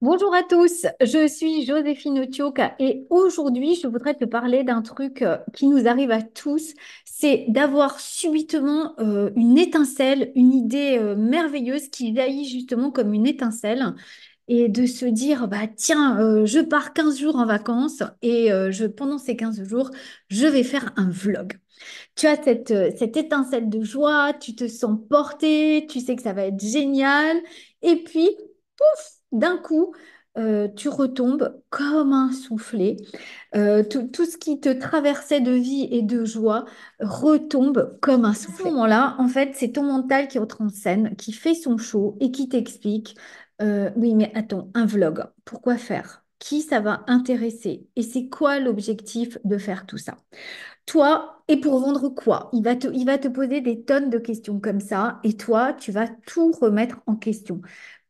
Bonjour à tous, je suis Joséphine Otioka et aujourd'hui je voudrais te parler d'un truc qui nous arrive à tous, c'est d'avoir subitement une étincelle, une idée merveilleuse qui jaillit justement comme une étincelle et de se dire bah tiens je pars 15 jours en vacances et pendant ces 15 jours je vais faire un vlog. Tu as cette étincelle de joie, tu te sens porté, tu sais que ça va être génial et puis d'un coup, tu retombes comme un soufflé. Tout ce qui te traversait de vie et de joie retombe comme un soufflé. À ce moment-là, en fait, c'est ton mental qui entre en scène, qui fait son show et qui t'explique, oui, mais attends, un vlog, pourquoi faire? Qui ça va intéresser? Et c'est quoi l'objectif de faire tout ça? Toi, et pour vendre quoi? Il va te poser des tonnes de questions comme ça, et toi, tu vas tout remettre en question.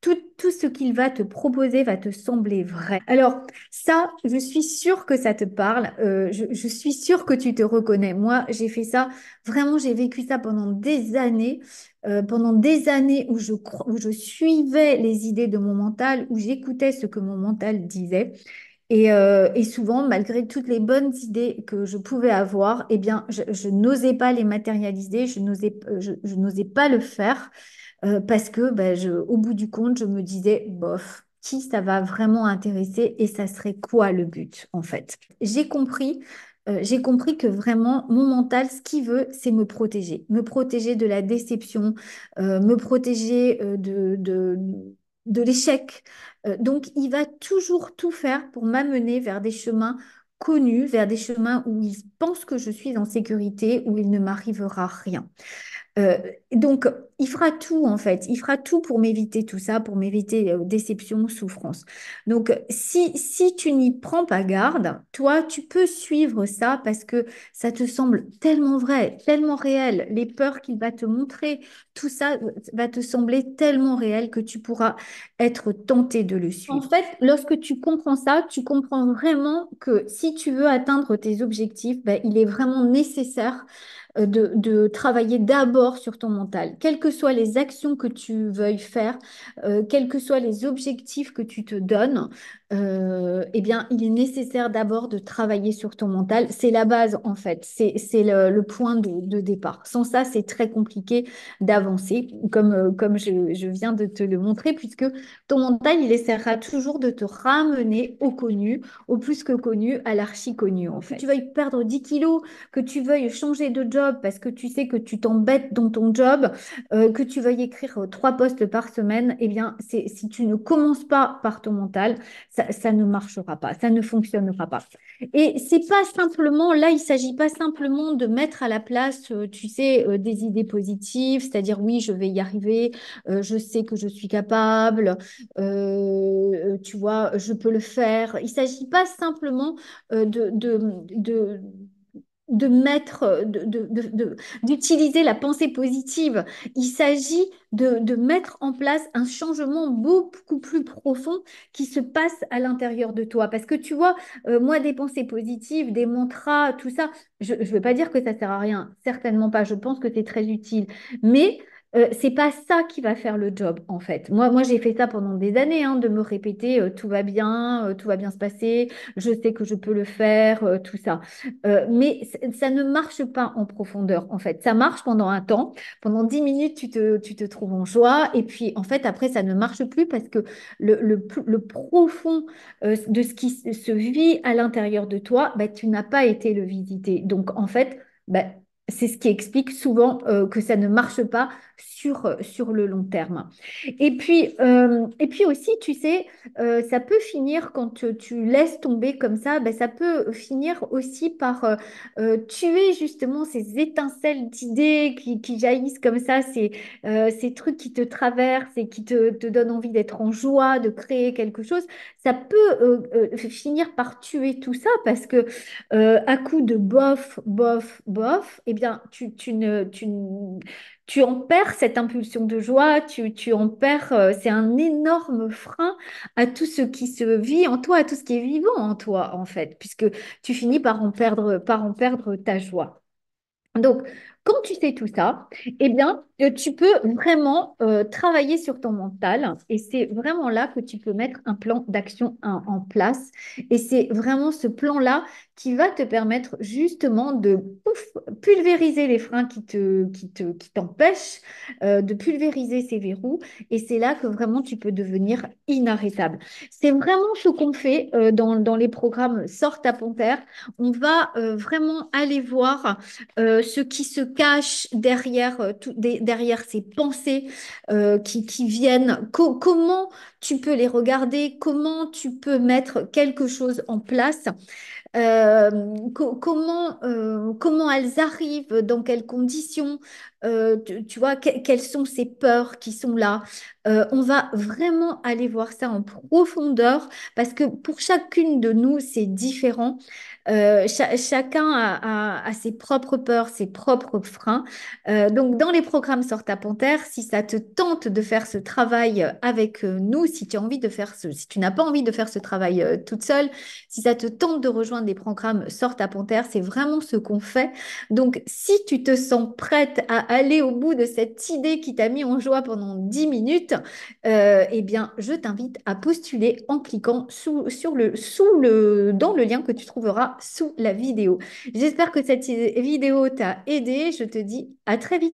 Tout ce qu'il va te proposer va te sembler vrai. Alors, ça, je suis sûre que ça te parle. Je suis sûre que tu te reconnais. Moi, j'ai fait ça, vraiment, j'ai vécu ça pendant des années où je suivais les idées de mon mental, où j'écoutais ce que mon mental disait. Et souvent, malgré toutes les bonnes idées que je pouvais avoir, eh bien, je n'osais pas les matérialiser, je n'osais pas le faire parce que ben, au bout du compte, je me disais, bof, qui ça va vraiment intéresser et ça serait quoi le but en fait? J'ai compris que vraiment, mon mental, ce qu'il veut, c'est me protéger de la déception, me protéger de l'échec. Donc, il va toujours tout faire pour m'amener vers des chemins connus, vers des chemins où il pense que je suis en sécurité, où il ne m'arrivera rien. Euh, donc, il fera tout en fait. Il fera tout pour m'éviter tout ça, pour m'éviter déception, souffrance. Donc, si tu n'y prends pas garde, toi, tu peux suivre ça parce que ça te semble tellement vrai, tellement réel. Les peurs qu'il va te montrer, tout ça va te sembler tellement réel que tu pourras être tenté de le suivre. En fait, lorsque tu comprends ça, tu comprends vraiment que si tu veux atteindre tes objectifs, ben, il est vraiment nécessaire de travailler d'abord sur ton mental. Quelles que soient les actions que tu veuilles faire, quels que soient les objectifs que tu te donnes, eh bien, il est nécessaire d'abord de travailler sur ton mental. C'est la base, en fait. C'est le point de départ. Sans ça, c'est très compliqué d'avancer, comme je viens de te le montrer, puisque ton mental, il essaiera toujours de te ramener au connu, au plus que connu, à l'archi-connu, en fait. Que tu veuilles perdre 10 kilos, que tu veuilles changer de job parce que tu sais que tu t'embêtes dans ton job, que tu veuilles écrire 3 posts par semaine, eh bien, si tu ne commences pas par ton mental, ça ne marchera pas, ça ne fonctionnera pas. Et c'est pas simplement, là, il s'agit pas simplement de mettre à la place, tu sais, des idées positives, c'est-à-dire oui, je vais y arriver, je sais que je suis capable, tu vois, je peux le faire. Il s'agit pas simplement de mettre, d'utiliser la pensée positive. Il s'agit de mettre en place un changement beaucoup plus profond qui se passe à l'intérieur de toi. Parce que tu vois, moi, des pensées positives, des mantras, tout ça, je ne veux pas dire que ça sert à rien. Certainement pas. Je pense que c'est très utile. Mais c'est pas ça qui va faire le job, en fait. Moi j'ai fait ça pendant des années, hein, de me répéter tout va bien se passer, je sais que je peux le faire, tout ça. Mais ça ne marche pas en profondeur, en fait. Ça marche pendant un temps. Pendant 10 minutes, tu te trouves en joie. Et puis, en fait, après, ça ne marche plus parce que le profond de ce qui se vit à l'intérieur de toi, bah, tu n'as pas été le visiter. Donc, en fait, bah, c'est ce qui explique souvent que ça ne marche pas sur le long terme. Et puis aussi, tu sais, ça peut finir quand tu laisses tomber comme ça, ben, ça peut finir aussi par tuer justement ces étincelles d'idées qui jaillissent comme ça, ces trucs qui te traversent et qui te donnent envie d'être en joie, de créer quelque chose. Ça peut finir par tuer tout ça parce que à coup de bof, bof, bof, eh bien, tu en perds cette impulsion de joie, tu en perds, c'est un énorme frein à tout ce qui se vit en toi, à tout ce qui est vivant en toi, en fait, puisque tu finis par en perdre ta joie. Donc, Quand tu sais tout ça, eh bien, tu peux vraiment travailler sur ton mental et c'est vraiment là que tu peux mettre un plan d'action en place. Et c'est vraiment ce plan-là qui va te permettre justement de pouf, pulvériser les freins qui t'empêchent de pulvériser ces verrous. Et c'est là que vraiment tu peux devenir inarrêtable. C'est vraiment ce qu'on fait dans les programmes Sors ta panthère. On va vraiment aller voir ce qui se cache derrière, derrière ces pensées qui viennent, comment tu peux les regarder, comment tu peux mettre quelque chose en place comment elles arrivent, dans quelles conditions, tu vois, quelles sont ces peurs qui sont là. On va vraiment aller voir ça en profondeur parce que pour chacune de nous, c'est différent. Chacun a ses propres peurs, ses propres freins. Donc, dans les programmes Sort ta panthère, si ça te tente de faire ce travail avec nous, si tu as envie de faire si tu n'as pas envie de faire ce travail toute seule, si ça te tente de rejoindre des programmes Sors ta panthère, c'est vraiment ce qu'on fait. Donc, si tu te sens prête à aller au bout de cette idée qui t'a mis en joie pendant 10 minutes, eh bien, je t'invite à postuler en cliquant dans le lien que tu trouveras sous la vidéo. J'espère que cette vidéo t'a aidé. Je te dis à très vite.